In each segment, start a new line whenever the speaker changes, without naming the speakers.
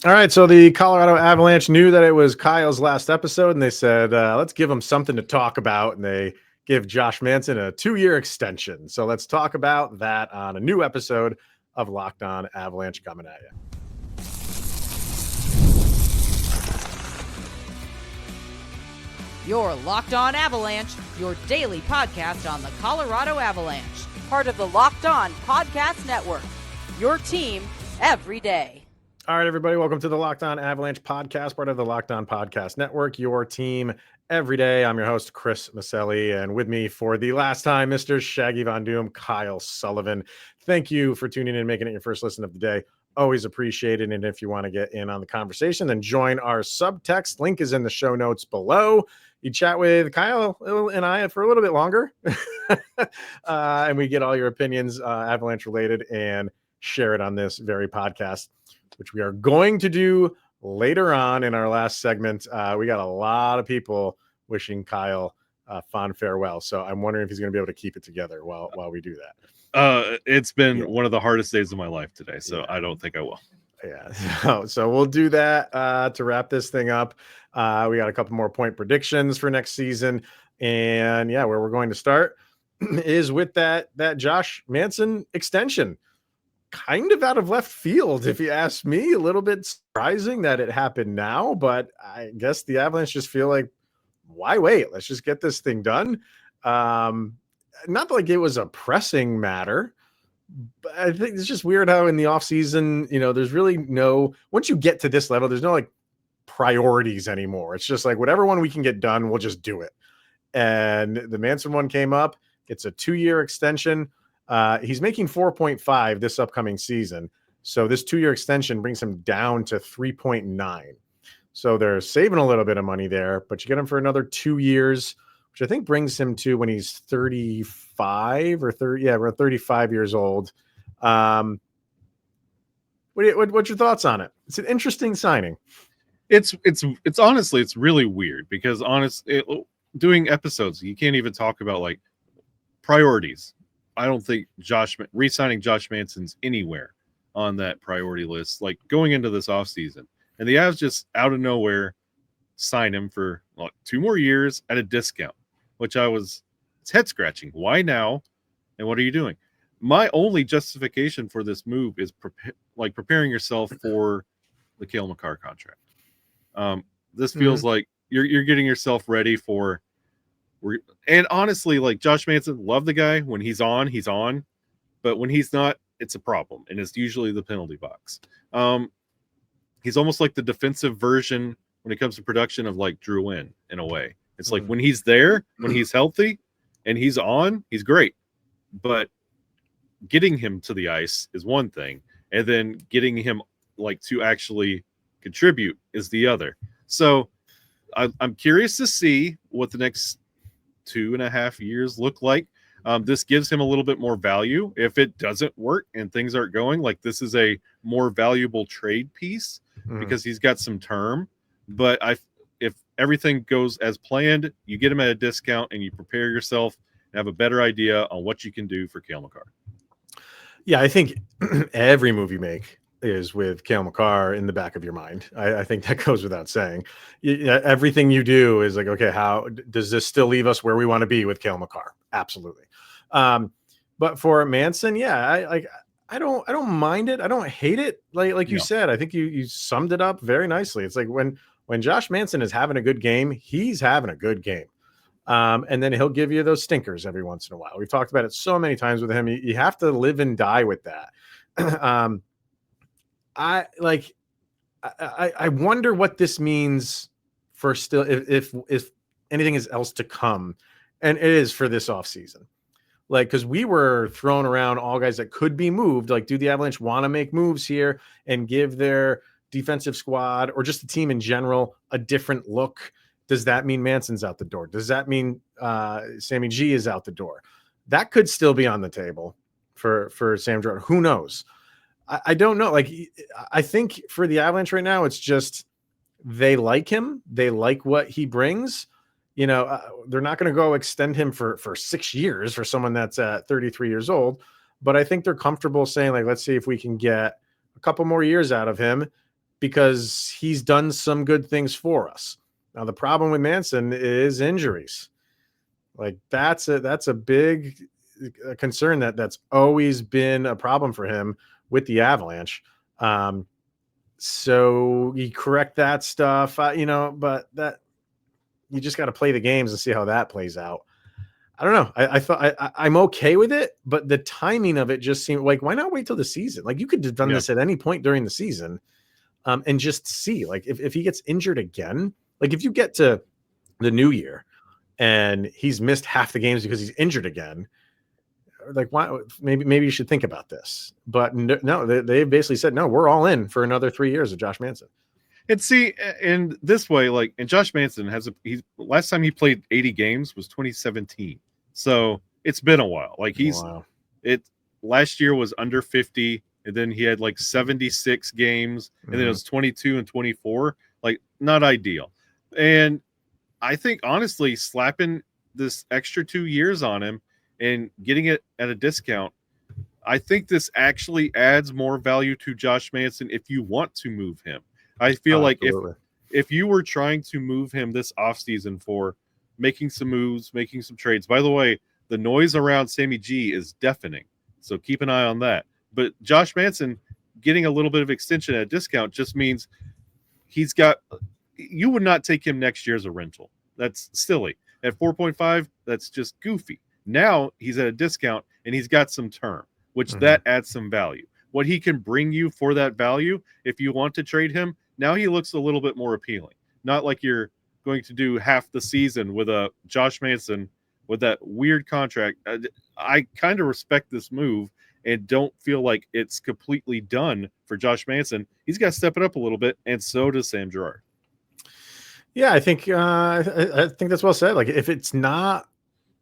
All right, so the Colorado Avalanche knew that it was Kyle's last episode, and they said, let's give him something to talk about. And they give Josh Manson a 2-year extension. So let's talk about that on a new episode of Locked On Avalanche coming at you.
You're Locked On Avalanche, your daily podcast on the Colorado Avalanche. Part of the Locked On Podcast Network, your team every day.
All right, everybody, welcome to the Locked On Avalanche podcast, part of the Locked On Podcast Network, your team every day. I'm your host, Chris Maselli, and with me for the last time, Mr. Shaggy Von Doom, Kyle Sullivan. Thank you for tuning in and making it your first listen of the day. Always appreciate it. And if you want to get in on the conversation, then join our subtext. Link is in the show notes below. You chat with Kyle and I for a little bit longer, and we get all your opinions, Avalanche related, and share it on this very podcast, which we are going to do later on in our last segment. We got a lot of people wishing Kyle fond farewell. So I'm wondering if he's going to be able to keep it together while we do that.
It's been one of the hardest days of my life today, so I don't think I will.
Yeah, so we'll do that to wrap this thing up. We got a couple more point predictions for next season. And yeah, where we're going to start is with that Josh Manson extension. Kind of out of left field, if you ask me. A little bit surprising that it happened now, but I guess the Avalanche just feel like, why wait? Let's just get this thing done. Not like it was a pressing matter, but I think it's just weird how in the offseason, there's really no, once you get to this level, there's no like priorities anymore. It's just like whatever one we can get done, we'll just do it. And the Manson one came up. It's a 2-year extension. He's making 4.5 this upcoming season. So this 2-year extension brings him down to 3.9. So they're saving a little bit of money there, but you get him for another 2 years, which I think brings him to when he's 35 or 30. Yeah, we're 35 years old. What's your thoughts on it? It's an interesting signing.
It's honestly, it's really weird because doing episodes, you can't even talk about like priorities. I don't think re-signing Josh Manson's anywhere on that priority list. Like going into this offseason, and the Avs just out of nowhere sign him for 2 more years at a discount, which it's head scratching. Why now? And what are you doing? My only justification for this move is preparing yourself for the Cale Makar contract. This feels like you're getting yourself ready for. And honestly, like Josh Manson, love the guy. When he's on, but when he's not, it's a problem, and it's usually the penalty box. He's almost like the defensive version when it comes to production of like Drew Wynn in a way. It's like when he's there, when he's healthy, and he's on, he's great. But getting him to the ice is one thing, and then getting him like to actually contribute is the other. So I'm curious to see what the next 2.5 years look like. This gives him a little bit more value. If it doesn't work and things aren't going, like this is a more valuable trade piece because he's got some term. But if everything goes as planned, you get him at a discount and you prepare yourself and have a better idea on what you can do for Cale Makar.
Yeah, I think every move you make is with Cale Makar in the back of your mind. I think that goes without saying. Everything you do is like, okay, how does this still leave us where we want to be with Cale Makar? Absolutely. But for Manson, yeah, I don't mind it. I don't hate it. Like you said, I think you summed it up very nicely. It's like when Josh Manson is having a good game, he's having a good game. And then he'll give you those stinkers every once in a while. We've talked about it so many times with him. You have to live and die with that. I wonder what this means for still if anything is else to come, and it is for this offseason. Like, because we were throwing around all guys that could be moved. Like, do the Avalanche want to make moves here and give their defensive squad or just the team in general a different look? Does that mean Manson's out the door? Does that mean Sammy G is out the door? That could still be on the table for Sam Girard. Who knows? I don't know. Like, I think for the Avalanche right now, it's just they like him. They like what he brings. They're not going to go extend him for 6 years for someone that's at 33 years old. But I think they're comfortable saying, like, let's see if we can get a couple more years out of him. because he's done some good things for us. Now, the problem with Manson is injuries. Like that's a big concern that's always been a problem for him with the Avalanche. So you correct that stuff, but that you just got to play the games and see how that plays out. I don't know. I thought I'm okay with it, but the timing of it just seemed like, why not wait till the season? Like you could have done this at any point during the season, and just see, like, if he gets injured again, like if you get to the new year and he's missed half the games because he's injured again, like why? Maybe you should think about this. But no, they basically said no. We're all in for another 3 years of Josh Manson.
And see, in this way, like, and Josh Manson he's last time he played 80 games was 2017. So it's been a while. Like last year was under 50, and then he had like 76 games, and then it was 22 and 24. Like, not ideal. And I think honestly, slapping this extra 2 years on him and getting it at a discount, I think this actually adds more value to Josh Manson if you want to move him. I feel like if you were trying to move him this offseason for making some moves, making some trades. By the way, the noise around Sammy G is deafening, so keep an eye on that. But Josh Manson getting a little bit of extension at a discount just means you would not take him next year as a rental. That's silly. At 4.5, that's just goofy. Now he's at a discount and he's got some term, which that adds some value. What he can bring you for that value, if you want to trade him, now he looks a little bit more appealing. Not like you're going to do half the season with a Josh Manson with that weird contract. I kind of respect this move and don't feel like it's completely done for Josh Manson. He's got to step it up a little bit, and so does Sam Girard.
Yeah, I think that's well said. Like if it's not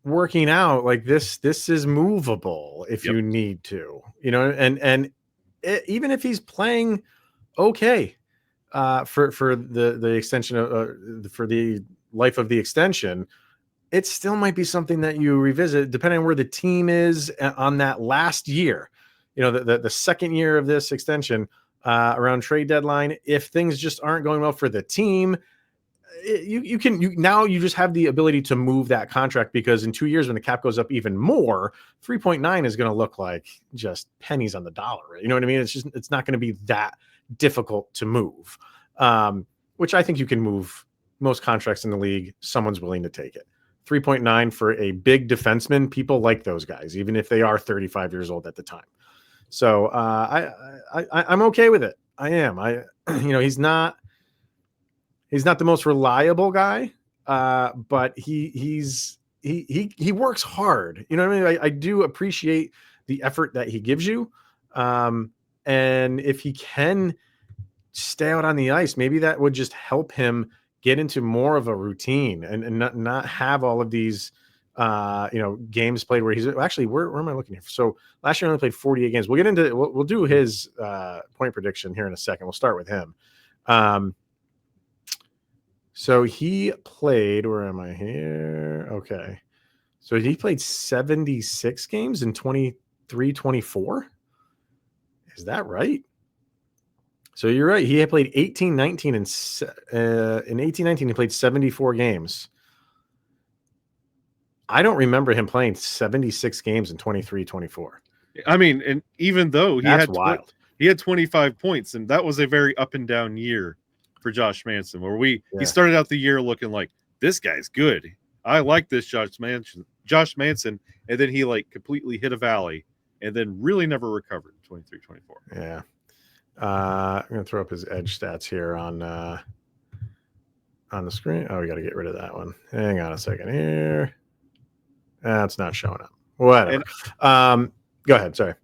working out, like this is movable if you need to, and even if he's playing okay for the extension of for the life of the extension, it still might be something that you revisit depending on where the team is on that last year. The second year of this extension around trade deadline. If things just aren't going well for the team, you just have the ability to move that contract, because in 2 years when the cap goes up even more, 3.9 is going to look like just pennies on the dollar. You know what I mean? It's not going to be that difficult to move, which I think you can move most contracts in the league. Someone's willing to take it. 3.9 for a big defenseman. People like those guys, even if they are 35 years old at the time. So I'm okay with it. I am. He's not the most reliable guy, but he works hard. You know what I mean? I do appreciate the effort that he gives you. And if he can stay out on the ice, maybe that would just help him get into more of a routine and not have all of these, games played where he's actually, where am I looking here? So last year he only played 48 games. We'll do his point prediction here in a second. We'll start with him. So he played, where am I here? Okay. So he played 76 games in 23-24. Is that right? So you're right. He had played 18-19 in 18-19 he played 74 games. I don't remember him playing 76 games in 23-24.
I mean, and even though he
had
25 points, and that was a very up and down year for Josh Manson, where he started out the year looking like, this guy's good. I like this Josh Manson, and then he like completely hit a valley and then really never recovered in 23-24.
Yeah. I'm going to throw up his edge stats here on the screen. Oh, we got to get rid of that one. Hang on a second here. That's not showing up. Whatever. Go ahead. Sorry.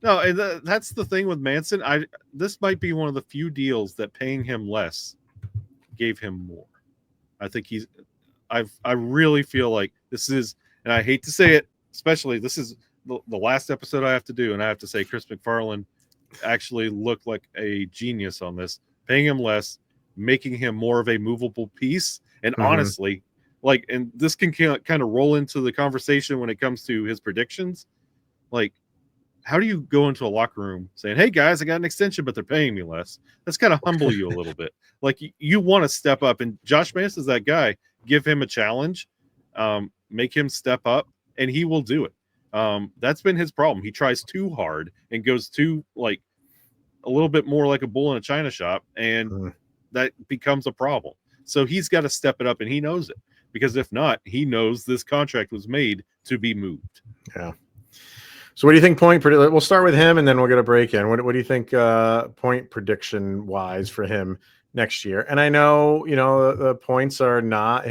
No, that's the thing with Manson. This might be one of the few deals that paying him less gave him more. I think I really feel like this is, and I hate to say it, especially this is the last episode I have to do, and I have to say Chris McFarland actually looked like a genius on this, paying him less, making him more of a movable piece. And honestly, like, and this can kind of roll into the conversation when it comes to his predictions. Like, how do you go into a locker room saying, "Hey guys, I got an extension, but they're paying me less"? That's kind of humble you a little bit. Like you want to step up, and Josh Manson's that guy. Give him a challenge, make him step up, and he will do it. That's been his problem. He tries too hard and goes too like a little bit more like a bull in a china shop, and that becomes a problem. So he's got to step it up, and he knows it, because if not, he knows this contract was made to be moved.
Yeah. So what do you think we'll start with him and then we'll get a break in. What do you think point prediction wise for him next year? And I know, the points are not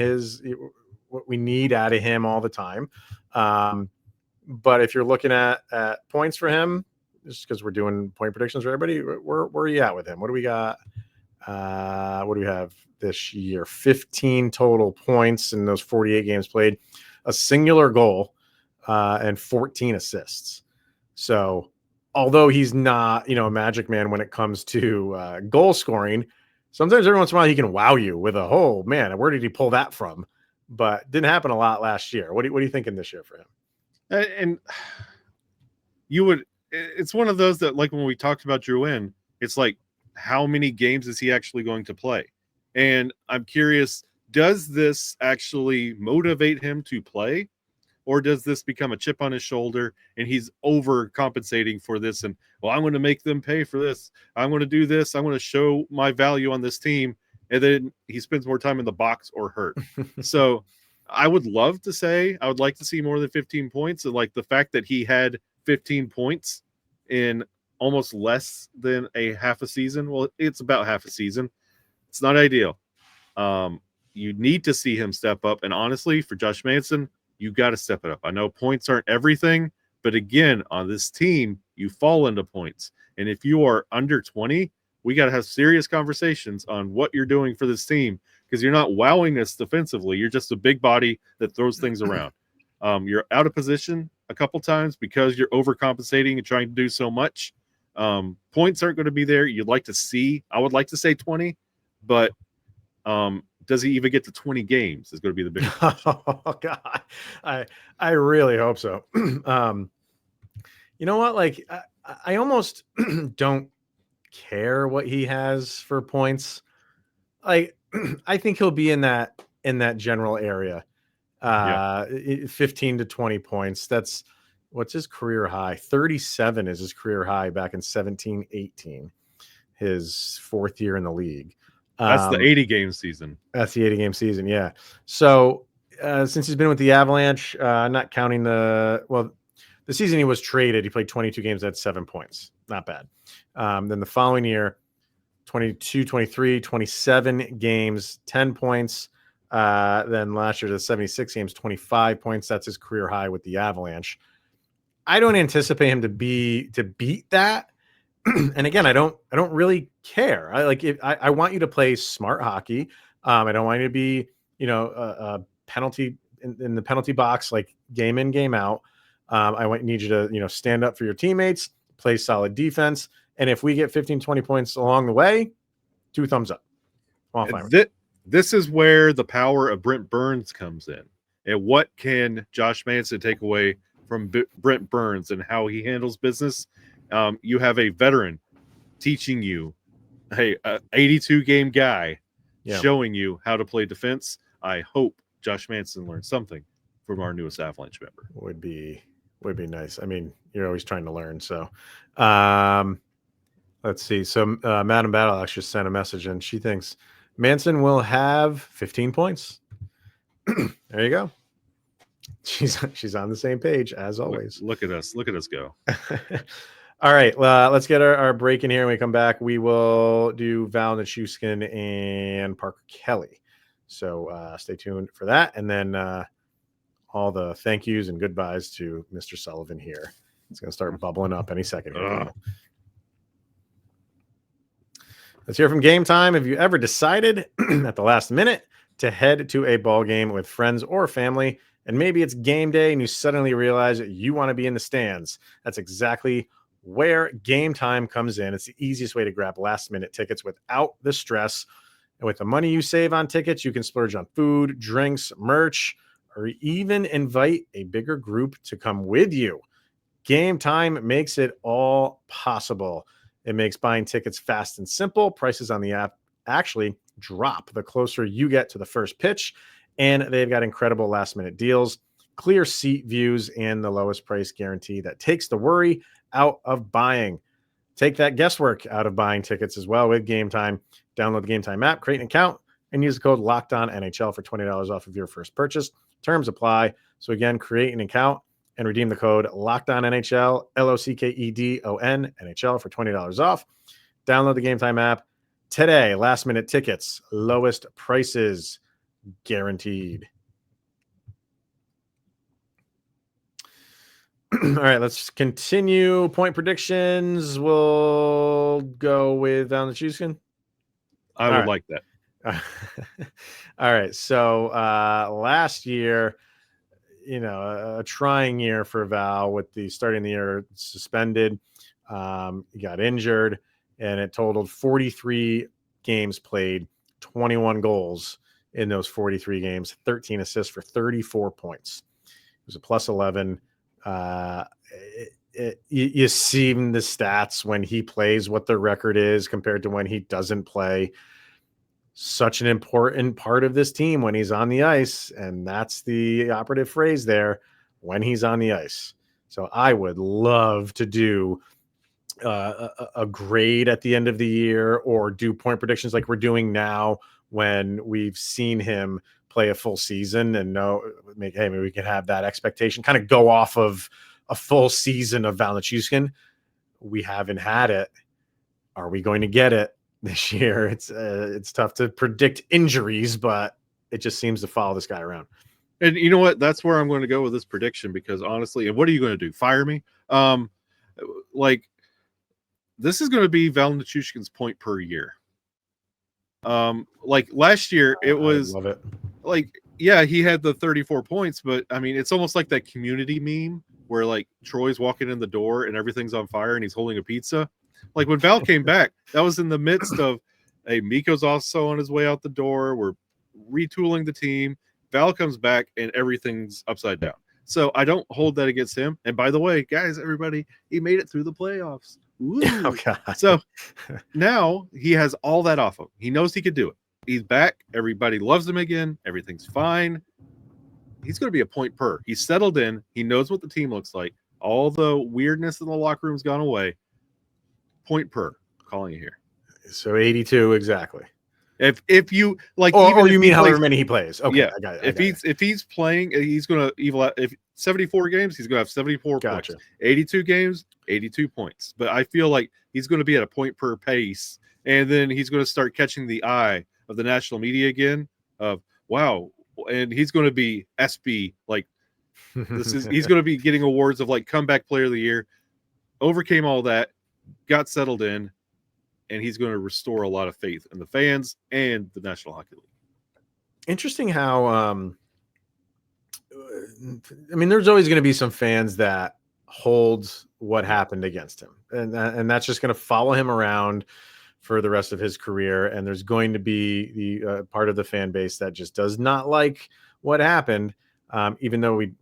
what we need out of him all the time. But if you're looking at points for him, just because we're doing point predictions for everybody, where are you at with him? What do we got? What do we have this year? 15 total points in those 48 games played, a singular goal, and 14 assists. So although he's not, a magic man when it comes to goal scoring, sometimes every once in a while he can wow you with oh man, where did he pull that from? But didn't happen a lot last year. What are you thinking this year for him?
And it's one of those that, like when we talked about Drouin, it's like, how many games is he actually going to play? And I'm curious, does this actually motivate him to play? Or does this become a chip on his shoulder and he's overcompensating for this? And, well, I'm going to make them pay for this. I'm going to do this. I'm going to show my value on this team. And then he spends more time in the box or hurt. So I would like to see more than 15 points. And like the fact that he had 15 points in almost less than a half a season. Well, it's about half a season. It's not ideal. You need to see him step up. And honestly, for Josh Manson, you got to step it up. I know points aren't everything, but again, on this team, you fall into points. And if you are under 20, we got to have serious conversations on what you're doing for this team, because you're not wowing us defensively. You're just a big body that throws things around. You're out of position a couple times because you're overcompensating and trying to do so much. Points aren't going to be there. I would like to say 20, but does he even get to 20 games is going to be the big
Oh God, I really hope so. You know what? Like I almost don't care what he has for points. Like I think he'll be in that general area. 15 to 20 points. That's what's his career high. 37 is his career high back in 17-18, his fourth year in the league.
That's the 80 game season.
That's the 80 game season. Yeah. So since he's been with the Avalanche, not counting the season he was traded, he played 22 games at 7 points. Not bad. Then the following year, 22, 23, 27 games, 10 points. Then last year, the 76 games, 25 points. That's his career high with the Avalanche. I don't anticipate him to beat that. And again, I don't really care. I want you to play smart hockey. I don't want you to be, a penalty in the penalty box, like game in, game out. Need you to, stand up for your teammates, play solid defense. And if we get 15, 20 points along the way, 2 thumbs up.
This is where the power of Brent Burns comes in. And what can Josh Manson take away from Brent Burns and how he handles business? You have a veteran teaching you, hey, an 82 game guy showing you how to play defense. I hope Josh Manson learned something from our newest Avalanche member.
Would be nice. I mean, you're always trying to learn. So let's see. So Madam Battle actually sent a message and she thinks Manson will have 15 points. There you go. She's on the same page as always.
Look at us go.
All right, let's get our break in here. When we come back, we will do Val Nichushkin and Parker Kelly. So stay tuned for that. And then all the thank yous and goodbyes to Mr. Sullivan here. It's going to start bubbling up any second. Let's hear from Game Time. Have you ever decided at the last minute to head to a ball game with friends or family, and maybe it's game day and you suddenly realize that you want to be in the stands? That's exactly where Game Time comes in. It's the easiest way to grab last minute tickets without the stress. And with the money you save on tickets, you can splurge on food, drinks, merch, or even invite a bigger group to come with you. Game Time makes it all possible. It makes buying tickets fast and simple. Prices on the app actually drop the closer you get to the first pitch, and they've got incredible last-minute deals, clear seat views, and the lowest price guarantee that takes the worry out of buying. Take that guesswork out of buying tickets as well with Game Time. Download the Game Time app, create an account, and use the code LOCKEDONNHL for $20 off of your first purchase. Terms apply. So again, create an account and redeem the code LOCKEDONNHL, LOCKEDON, NHL for $20 off. Download the Game Time app today. Last minute tickets, lowest prices guaranteed. All right, let's continue. Point predictions. We'll go with Val Nichushkin.
I would like that.
All right. So last year, a trying year for Val with the starting the year suspended. He got injured, and it totaled 43 games played, 21 goals in those 43 games, 13 assists for 34 points. It was a plus 11. You see in the stats when he plays what the record is compared to when he doesn't play. Such an important part of this team when he's on the ice, and that's the operative phrase there, when he's on the ice. So I would love to do a grade at the end of the year, or do point predictions like we're doing now when we've seen him play a full season, and maybe we can have that expectation, kind of go off of a full season of Val Nichushkin. We haven't had it. Are we going to get it this year? It's tough to predict injuries, but it just seems to follow this guy around.
And you know what? That's where I'm going to go with this prediction, because honestly, and what are you going to do? Fire me? This is going to be Val Nichushkin's point per year. Like last year, it was,
I love it.
Like, yeah, he had the 34 points, but I mean, it's almost like that Community meme where like Troy's walking in the door and everything's on fire and he's holding a pizza. Like when Val came back, that was in the midst of, hey, Mikko's also on his way out the door. We're retooling the team. Val comes back and everything's upside down. So I don't hold that against him. And by the way, guys, everybody, he made it through the playoffs.
Oh, God.
So now he has all that off him. He knows he could do it. He's back. Everybody loves him again. Everything's fine. He's going to be a point per. He's settled in. He knows what the team looks like. All the weirdness in the locker room's gone away. Point per. Calling you here.
So 82 exactly.
If you like,
or you mean however many he plays? Okay,
yeah.
I got it.
If he's playing, he's going to if 74 games, he's going to have 74
Gotcha.
points. 82 games, 82 points. But I feel like he's going to be at a point per pace, and then he's going to start catching the eye of the national media again. Of wow, and he's going to be SB. Like he's going to be getting awards of like comeback player of the year. Overcame all that, got settled in. And he's going to restore a lot of faith in the fans and the National Hockey League.
Interesting how, I mean, there's always going to be some fans that hold what happened against him. And that's just going to follow him around for the rest of his career. And there's going to be the part of the fan base that just does not like what happened, even though we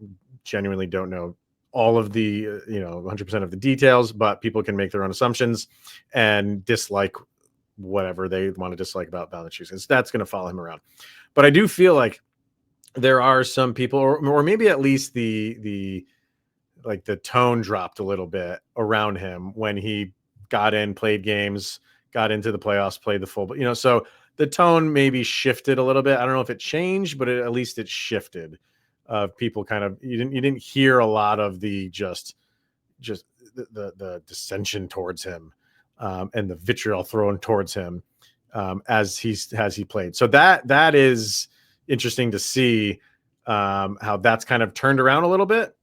genuinely don't know all of the 100% of the details, but people can make their own assumptions and dislike whatever they want to dislike about Val Nichushkin. That's going to follow him around. But I do feel like there are some people, or maybe at least the tone dropped a little bit around him when he got in, played games, got into the playoffs, played the full, but so the tone maybe shifted a little bit. I don't know if it changed, but at least it shifted. People kind of, you didn't hear a lot of the just the dissension towards him, and the vitriol thrown towards him as he played. So that is interesting to see how that's kind of turned around a little bit,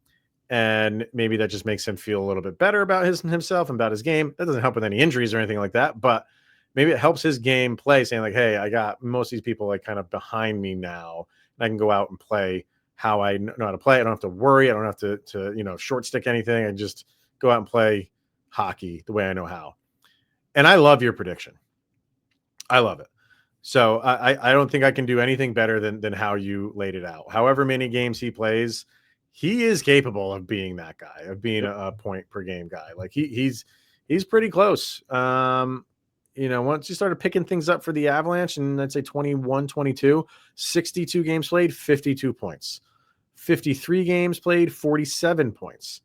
and maybe that just makes him feel a little bit better about himself and about his game. That doesn't help with any injuries or anything like that, but maybe it helps his game play, saying like, hey, I got most of these people like kind of behind me now, and I can go out and play how I know how to play. I don't have to worry. I don't have to short stick anything. I just go out and play hockey the way I know how. And I love your prediction. I love it. So I don't think I can do anything better than how you laid it out. However many games he plays, he is capable of being that guy, of being a point per game guy. Like he's pretty close. Once you started picking things up for the Avalanche, and I'd say 21, 22, 62 games played, 52 points, 53 games played, 47 points,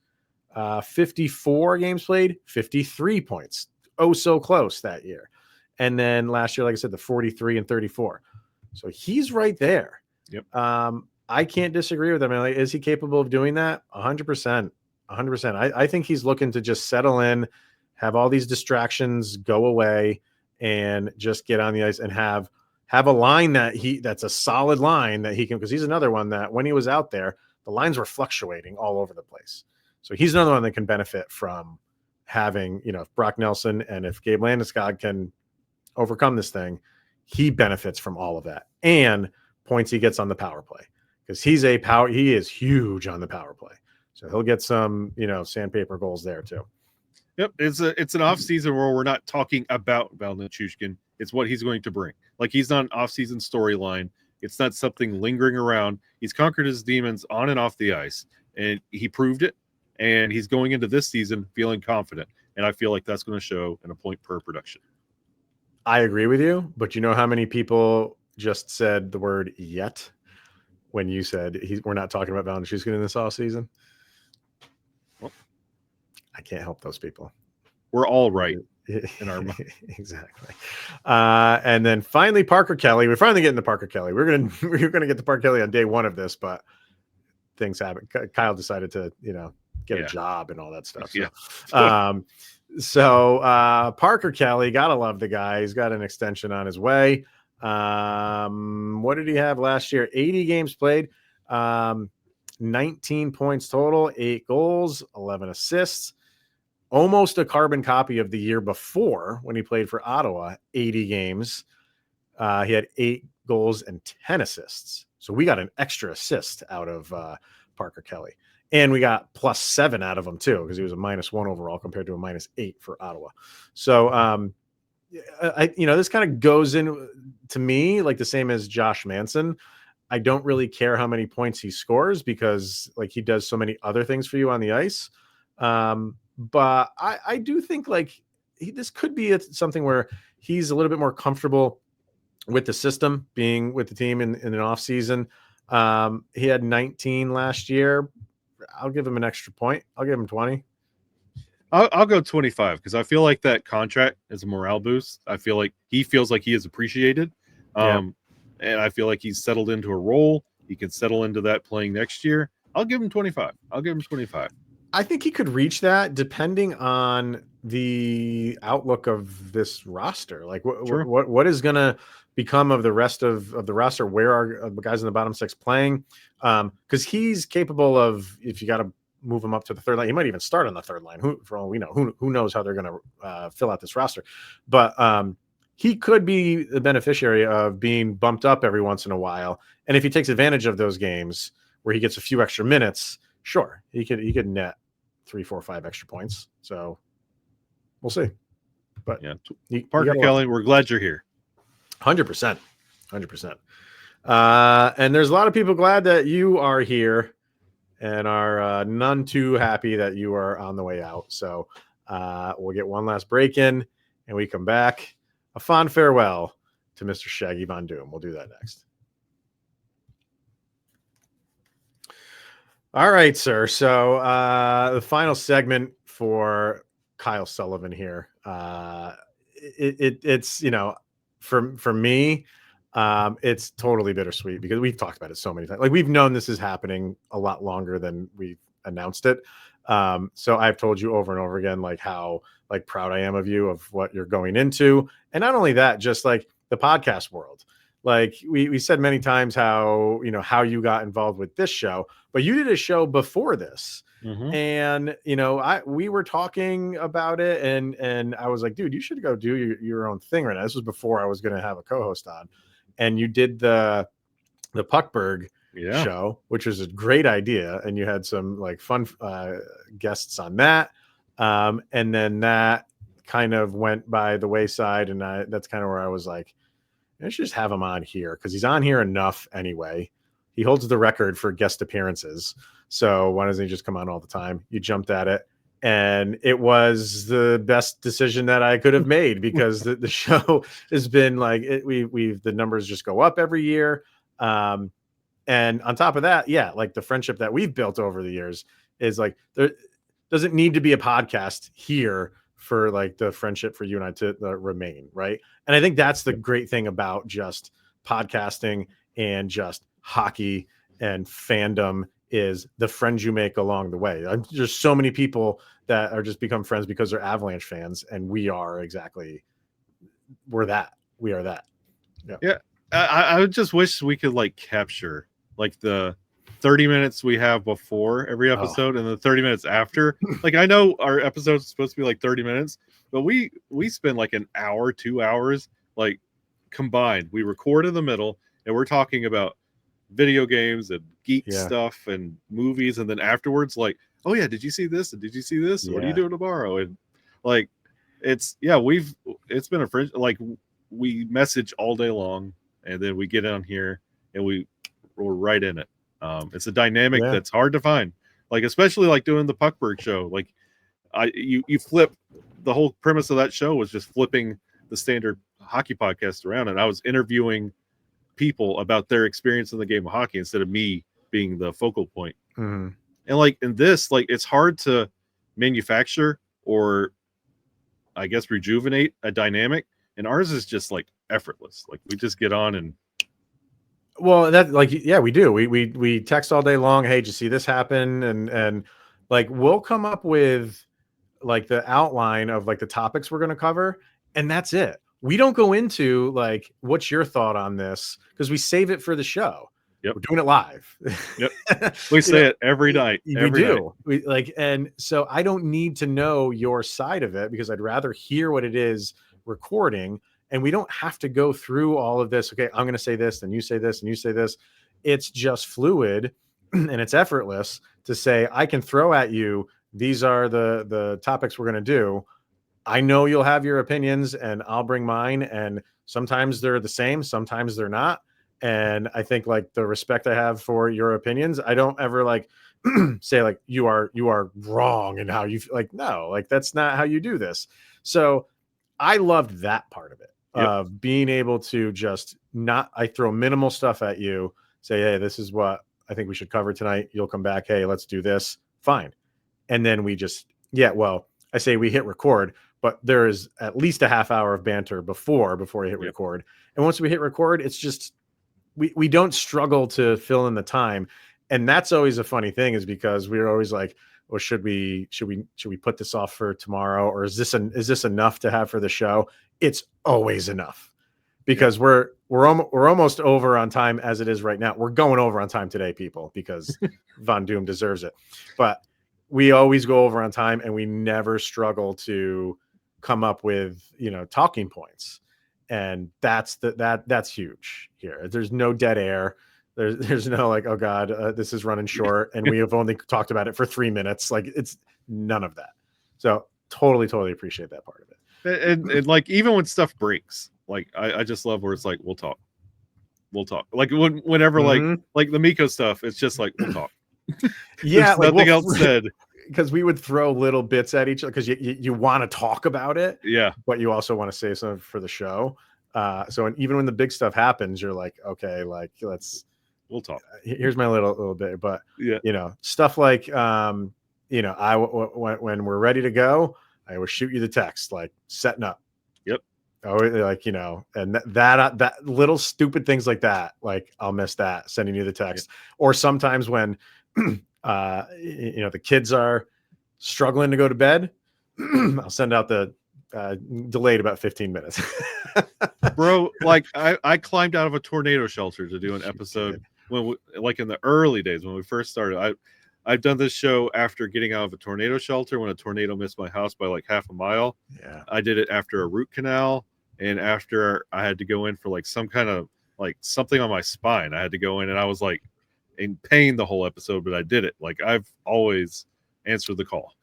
54 games played, 53 points. Oh, so close that year. And then last year, like I said, the 43 and 34. So he's right there.
Yep.
I can't disagree with him. Like, is he capable of doing that? 100%. 100%. I think he's looking to just settle in, have all these distractions go away, and just get on the ice and have a line that's a solid line that he can, because he's another one that when he was out there, the lines were fluctuating all over the place. So he's another one that can benefit from having, if Brock Nelson and if Gabe Landeskog can overcome this thing, he benefits from all of that and points he gets on the power play, because he is huge on the power play. So he'll get some, sandpaper goals there too.
Yep, it's an off season where we're not talking about Val Nichushkin. It's what he's going to bring. Like, he's not an off season storyline. It's not something lingering around. He's conquered his demons on and off the ice, and he proved it. And he's going into this season feeling confident, and I feel like that's going to show in a point per production.
I agree with you, but you know how many people just said the word "yet" when you said we're not talking about Val Nichushkin in this off season? Well, I can't help those people.
We're all right in our mind.
Exactly. And then finally, Parker Kelly. We're finally getting to Parker Kelly. We're gonna get to Parker Kelly on day one of this, but things happen. Kyle decided to get a job and all that stuff. So, Parker Kelly, gotta love the guy. He's got an extension on his way. What did he have last year? 80 games played, 19 points total, 8 goals, 11 assists, almost a carbon copy of the year before when he played for Ottawa, 80 games. He had 8 goals and 10 assists. So we got an extra assist out of Parker Kelly. And we got +7 out of him too, because he was a -1 overall compared to a -8 for Ottawa. So, this kind of goes in to me like the same as Josh Manson. I don't really care how many points he scores, because like he does so many other things for you on the ice. But I do think like this could be something where he's a little bit more comfortable with the system, being with the team in an off season. He had 19 last year. I'll give him an extra point. I'll give him 20.
I'll go 25, because I feel like that contract is a morale boost. I feel like he feels like he is appreciated. And I feel like he's settled into a role. He can settle into that playing next year. I'll give him 25.
I think he could reach that depending on the outlook of this roster. Like what is going to become of the rest of the roster? Where are the guys in the bottom 6 playing? Because he's capable of, if you got to move him up to the third line, he might even start on the third line. For all we know, who knows how they're going to fill out this roster? But he could be the beneficiary of being bumped up every once in a while. And if he takes advantage of those games where he gets a few extra minutes, sure, he could net 3, 4, 5 extra points. So we'll see. But
yeah, Parker Kelly, we're glad you're here.
100%. And there's a lot of people glad that you are here, and are none too happy that you are on the way out. So we'll get one last break in, and we come back. A fond farewell to Mr. Shaggy Von Doom. We'll do that next. All right, sir. So the final segment for Kyle Sullivan here. It's for me, it's totally bittersweet, because we've talked about it so many times. Like, we've known this is happening a lot longer than we've announced it. So I've told you over and over again, like, how like proud I am of you, of what you're going into. And not only that, just like the podcast world. Like we said many times how you got involved with this show, but you did a show before this.
Mm-hmm.
And we were talking about it, and I was like, dude, you should go do your own thing right now. This was before I was going to have a co-host on, and you did the Puckberg show, which was a great idea, and you had some like fun guests on that, and then that kind of went by the wayside, and that's kind of where I was like, I should just have him on here, because he's on here enough anyway. he holds the record for guest appearances. So why doesn't he just come on all the time? You jumped at it. And it was the best decision that I could have made because the show has been like we've the numbers just go up every year. And on top of that, yeah, like the friendship that we've built over the years is like there doesn't need to be a podcast here for like the friendship for you and I to remain, right? And I think that's the great thing about just podcasting and just hockey and fandom is the friends you make along the way. There's so many people that are just become friends because they're Avalanche fans, and we are that.
Yeah. I would just wish we could like capture like the 30 minutes we have before every episode and the 30 minutes after. Like I know our episodes are supposed to be like 30 minutes, but we spend like an hour, 2 hours like combined. We record in the middle and we're talking about video games and geek stuff and movies, and then afterwards like, oh yeah, did you see this, and did you see this, what are you doing tomorrow? And like it's been a friend, like we message all day long and then we get on here and we're right in it. It's a dynamic that's hard to find, like especially like doing the Puckberg show. Like you flip the whole premise of that show was just flipping the standard hockey podcast around, and I was interviewing people about their experience in the game of hockey instead of me being the focal point.
Mm-hmm.
And like in this, like it's hard to manufacture or I guess rejuvenate a dynamic, and ours is just like effortless. Like we just get on and
that like we do. We text all day long. Hey, did you see this happen? And like we'll come up with like the outline of like the topics we're going to cover, and that's it. We don't go into like, what's your thought on this? Because we save it for the show.
Yep.
We're doing it live.
Yep. We say it every night.
We do. We like, and so I don't need to know your side of it because I'd rather hear what it is recording. And we don't have to go through all of this. Okay, I'm going to say this, then you say this, and you say this. It's just fluid and it's effortless to say, I can throw at you, these are the topics we're going to do. I know you'll have your opinions and I'll bring mine. And sometimes they're the same, sometimes they're not. And I think like the respect I have for your opinions, I don't ever like say like you are wrong and how you like, no, like that's not how you do this. So I loved that part of it, of being able to just I throw minimal stuff at you, say, hey, this is what I think we should cover tonight. You'll come back. Hey, let's do this. Fine. And then we just, I say we hit record, but there is at least a half hour of banter before we hit record. And once we hit record, it's just, we don't struggle to fill in the time. And that's always a funny thing, is because we're always like, well, should we put this off for tomorrow? Or is this enough to have for the show? It's always enough, because we're almost over on time as it is right now. We're going over on time today, people, because Von Doom deserves it. But we always go over on time, and we never struggle to come up with, talking points. And that's huge here. There's no dead air. There's no like, oh God, this is running short and we have only talked about it for 3 minutes. Like it's none of that. So totally appreciate that part of it.
And like, even when stuff breaks, like I just love where it's like, we'll talk. Like whenever like the Miko stuff, it's just like, we'll talk.
Yeah.
Like nothing else said.
Because we would throw little bits at each other because you want to talk about it.
Yeah.
But you also want to say something for the show. So even when the big stuff happens, you're like, okay, like
we'll talk.
Here's my little bit, but stuff like, when we're ready to go, I will shoot you the text, like setting up.
Yep.
Oh, like, and that little stupid things like that, like I'll miss that, sending you the text. Or sometimes when, the kids are struggling to go to bed, I'll send out the delayed about 15 minutes.
Bro, like I climbed out of a tornado shelter to do an episode when like in the early days when we first started. I've done this show after getting out of a tornado shelter when a tornado missed my house by like half a mile.
Yeah.
I did it after a root canal, and after I had to go in for like some kind of like something on my spine. I had to go in, and I was like in pain the whole episode, but I did it. Like I've always answered the call.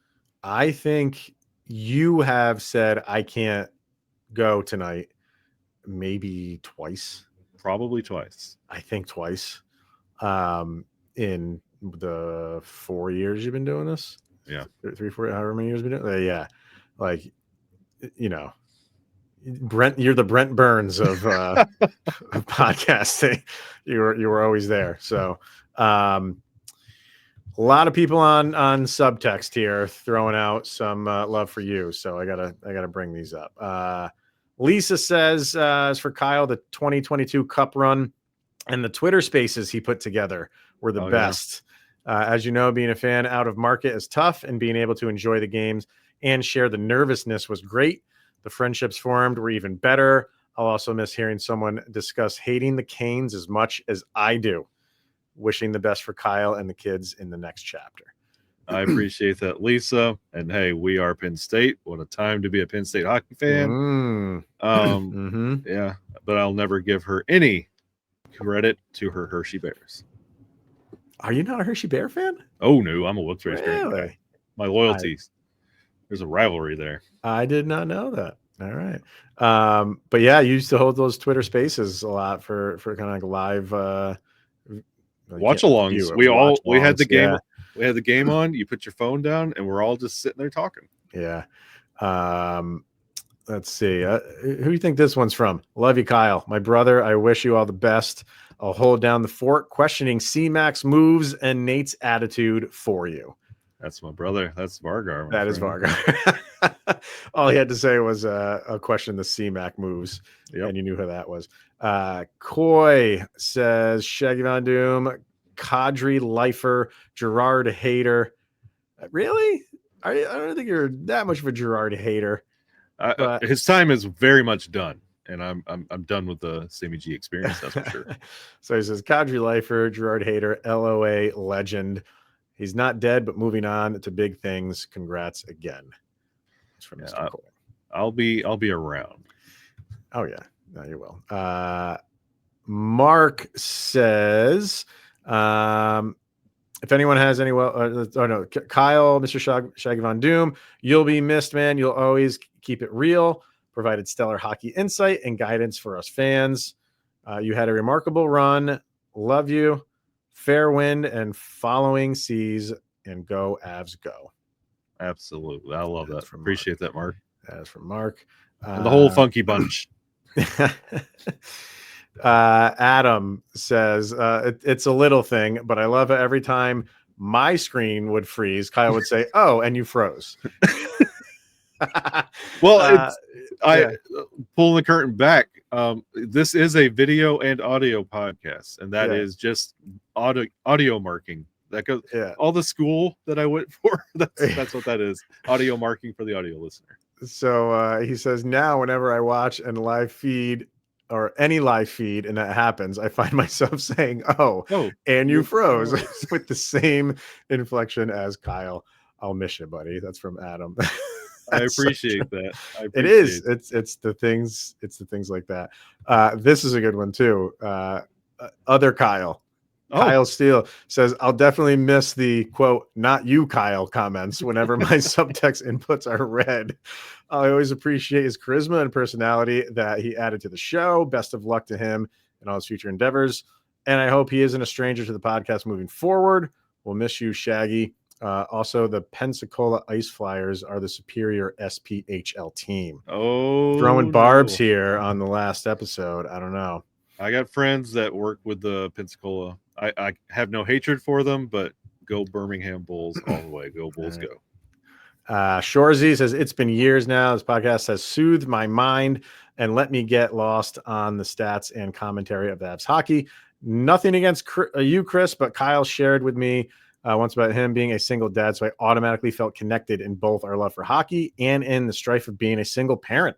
I think you have said I can't go tonight maybe twice.
Probably twice.
I think twice. in the 4 years you've been doing this.
Yeah.
3, 4, however many years you've been doing it. Yeah. Like, you know, Brent, you're the Brent Burns of podcasting. You were always there. So a lot of people on subtext here throwing out some love for you. So I gotta bring these up. Lisa says, as for Kyle, the 2022 Cup run and the Twitter spaces he put together were the best. As you know, being a fan out of market is tough, and being able to enjoy the games and share the nervousness was great. The friendships formed were even better. I'll also miss hearing someone discuss hating the Canes as much as I do. Wishing the best for Kyle and the kids in the next chapter.
I appreciate that, Lisa. And hey, we are Penn State. What a time to be a Penn State hockey fan. Yeah, but I'll never give her any credit to her Hershey Bears.
Are you not a Hershey Bear fan?
Oh no, I'm a Wilkes-Barre fan.
Really?
My loyalties. There's a rivalry there.
I did not know that. All right. But yeah, you used to hold those Twitter spaces a lot for kind of like live
watch-alongs. We had the game. Yeah. We had the game on. You put your phone down, and we're all just sitting there talking.
Yeah. Let's see. Who do you think this one's from? Love you, Kyle. My brother. I wish you all the best. I'll hold down the fort, questioning C-Mac's moves and Nate's attitude for you.
That's my brother. That's Vargar.
That is Vargar. All he had to say was a question the C-Mac moves, and you knew who that was. Coy says, Shaggy Von Doom, Kadri Lifer, Gerard hater. Really? I don't think you're that much of a Gerard hater.
But his time is very much done, and I'm done with the Sammy G experience. That's for sure.
So he says, Kadri Lifer, Gerard hater, LOA legend. He's not dead, but moving on to big things. Congrats again. It's from Mr. Coy.
I'll be around.
Oh yeah, no, you will. Mark says, if anyone has any, Kyle, Mr. Shaggy Von Doom, you'll be missed, man. You'll always keep it real. Provided stellar hockey insight and guidance for us fans. You had a remarkable run. Love you. Fair wind and following seas, and go Avs go.
Absolutely. I love that. Appreciate that, Mark.
That is from Mark.
And the whole funky bunch.
Adam says, it's a little thing, but I love it every time my screen would freeze. Kyle would say, oh, and you froze.
Well, pulling the curtain back. This is a video and audio podcast, and that is just audio marking. That goes all the school that I went for. That's what that is. Audio marking for the audio listener.
So he says, now whenever I watch and live feed or any live feed and that happens, I find myself saying, oh, and you froze with the same inflection as Kyle. I'll miss you, buddy. That's from Adam.
I appreciate that.
It is. It's the things like that. This is a good one too. Other Kyle. Kyle Steele says, I'll definitely miss the quote, not you, Kyle comments whenever my subtext inputs are read. I always appreciate his charisma and personality that he added to the show. Best of luck to him in all his future endeavors. And I hope he isn't a stranger to the podcast moving forward. We'll miss you, Shaggy. Also, the Pensacola Ice Flyers are the superior SPHL team.
Oh,
throwing barbs here on the last episode. I don't know.
I got friends that work with the Pensacola. I have no hatred for them, but go Birmingham Bulls all the way. Go Bulls, go.
Shorzy says, it's been years now. This podcast has soothed my mind and let me get lost on the stats and commentary of the Avs hockey. Nothing against you, Chris, but Kyle shared with me once about him being a single dad, so I automatically felt connected in both our love for hockey and in the strife of being a single parent.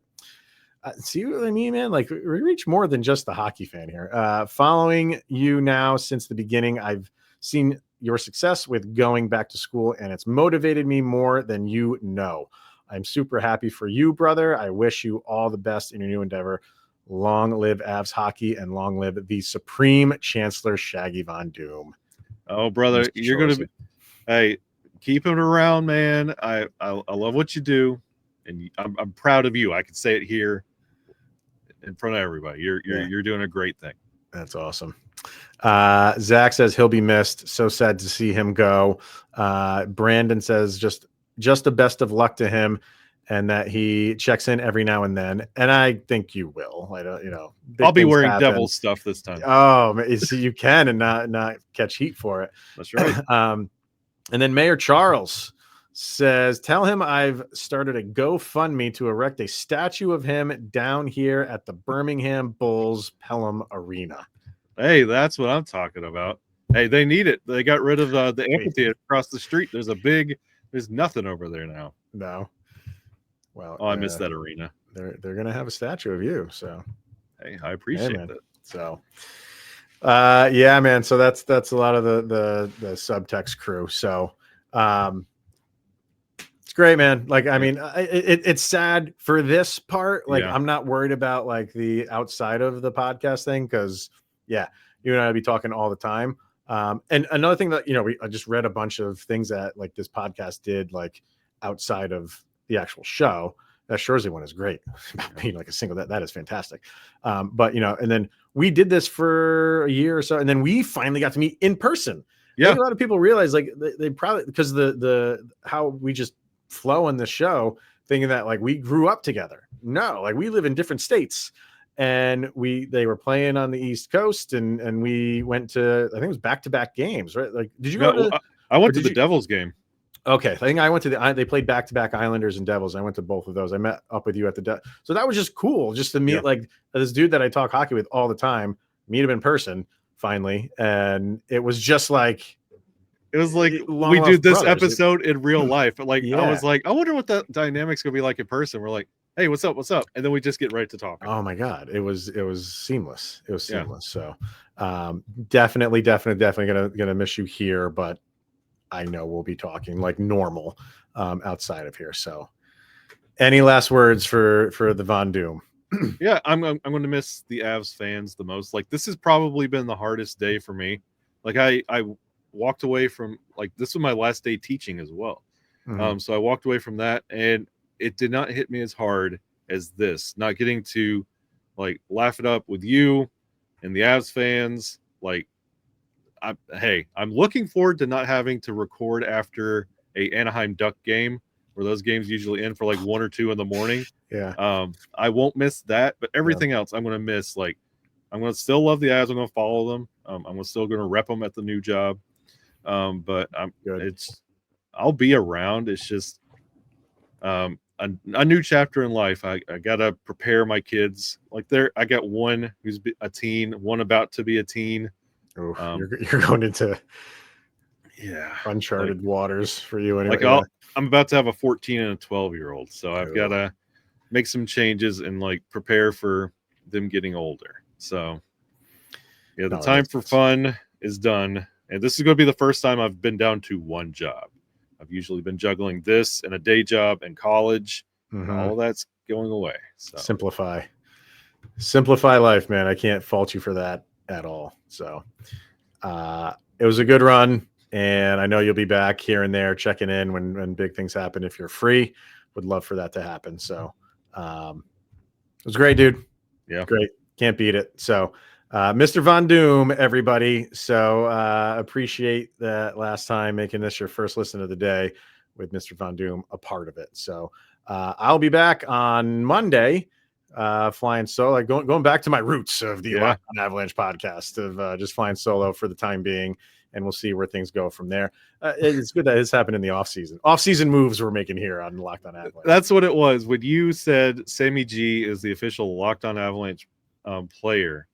See what I mean, man? Like, we reach more than just the hockey fan here. Following you now since the beginning, I've seen your success with going back to school, and it's motivated me more than you know. I'm super happy for you, brother. I wish you all the best in your new endeavor. Long live Avs hockey, and long live the Supreme Chancellor Shaggy Von Doom.
Oh, brother, you're going to be. Hey, keep him around, man. I love what you do, and I'm proud of you. I can say it here in front of everybody. You're doing a great thing.
That's awesome. Zach says he'll be missed. So sad to see him go. Brandon says just the best of luck to him, and that he checks in every now and then. And I think you will. I don't, big
I'll be
things
wearing
happen.
Devils stuff this time.
Oh, see, you can and not catch heat for it.
That's right.
And then Mayor Charles says, tell him I've started a GoFundMe to erect a statue of him down here at the Birmingham Bulls Pelham Arena.
Hey, that's what I'm talking about. Hey, they need it. They got rid of the amphitheater across the street. There's nothing over there now.
No. Well,
I miss that arena.
They're gonna have a statue of you. So
hey, I appreciate that.
So yeah, man. So that's a lot of the subtext crew. So it's great, man. Like, I mean, it's sad for this part. Like, I'm not worried about like the outside of the podcast thing because you and I be talking all the time. And another thing that I just read a bunch of things that like this podcast did like outside of the actual show. That Shorzy one is great. Being like a single, that is fantastic. But and then we did this for a year or so, and then we finally got to meet in person. Yeah, I think a lot of people realize like they probably because the how we just flow on this show, thinking that like we grew up together. No, like we live in different states, and they were playing on the East Coast, and we went to, I think it was back-to-back games, right? Like, did you go?
I went to the Devils game.
Okay, I think I went to they played back-to-back Islanders and Devils. I went to both of those. I met up with you at so that was just cool, just to meet like this dude that I talk hockey with all the time, meet him in person finally, and it was just like
we do this episode in real life. Like I was like, I wonder what that dynamic's gonna be like in person. We're like, hey, what's up? And then we just get right to talk.
Oh my god, it was seamless. It was seamless. So definitely gonna miss you here, but I know we'll be talking like normal outside of here. So any last words for the Von Doom?
Yeah, I'm going to miss the Avs fans the most. Like, this has probably been the hardest day for me. Like, I walked away from, like, this was my last day teaching as well. Mm-hmm. So I walked away from that, and it did not hit me as hard as this. Not getting to, like, laugh it up with you and the Avs fans. Like, I'm looking forward to not having to record after a Anaheim Duck game, where those games usually end for like 1 or 2 in the morning.
Yeah.
I won't miss that, but everything else I'm going to miss. Like, I'm going to still love the Avs. I'm going to follow them. I'm still going to rep them at the new job. But I'll be around. It's just a new chapter in life. I got to prepare my kids. Like, I got one who's a teen, one about to be a teen.
You're going into uncharted waters for you anyway.
Like I'm about to have a 14 and a 12-year-old, so I've got to make some changes and like prepare for them getting older. So the time for fun is done, and this is going to be the first time I've been down to one job. I've usually been juggling this and a day job and college. Mm-hmm. All of that's going away. So
simplify life, man. I can't fault you for that at all. So it was a good run, and I know you'll be back here and there checking in when big things happen. If you're free, would love for that to happen. So it was great, dude.
Yeah,
great. Can't beat it. So Mr. Von Doom, everybody. So appreciate that last time making this your first listen of the day with Mr. Von Doom a part of it. So I'll be back on Monday. Flying solo, going back to my roots of the Locked On Avalanche podcast of just flying solo for the time being, and we'll see where things go from there. It's good that it's happened in the off-season moves we're making here on Locked On Avalanche.
That's what it was when you said Sammy G is the official Locked On Avalanche player.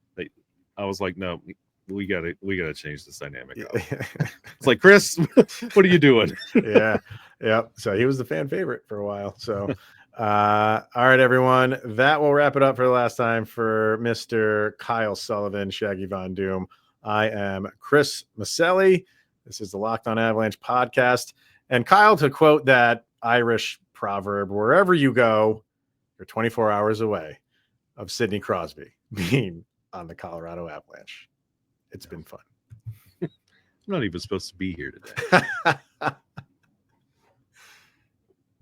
I was like, no, we gotta change this dynamic up. It's like, Chris, what are you doing?
Yeah. So he was the fan favorite for a while. So. All right, everyone. That will wrap it up for the last time for Mr. Kyle Sullivan, Shaggy Von Doom. I am Chris Maselli. This is the Locked On Avalanche podcast. And Kyle, to quote that Irish proverb, wherever you go, you're 24 hours away of Sidney Crosby being on the Colorado Avalanche. It's been fun.
I'm not even supposed to be here today.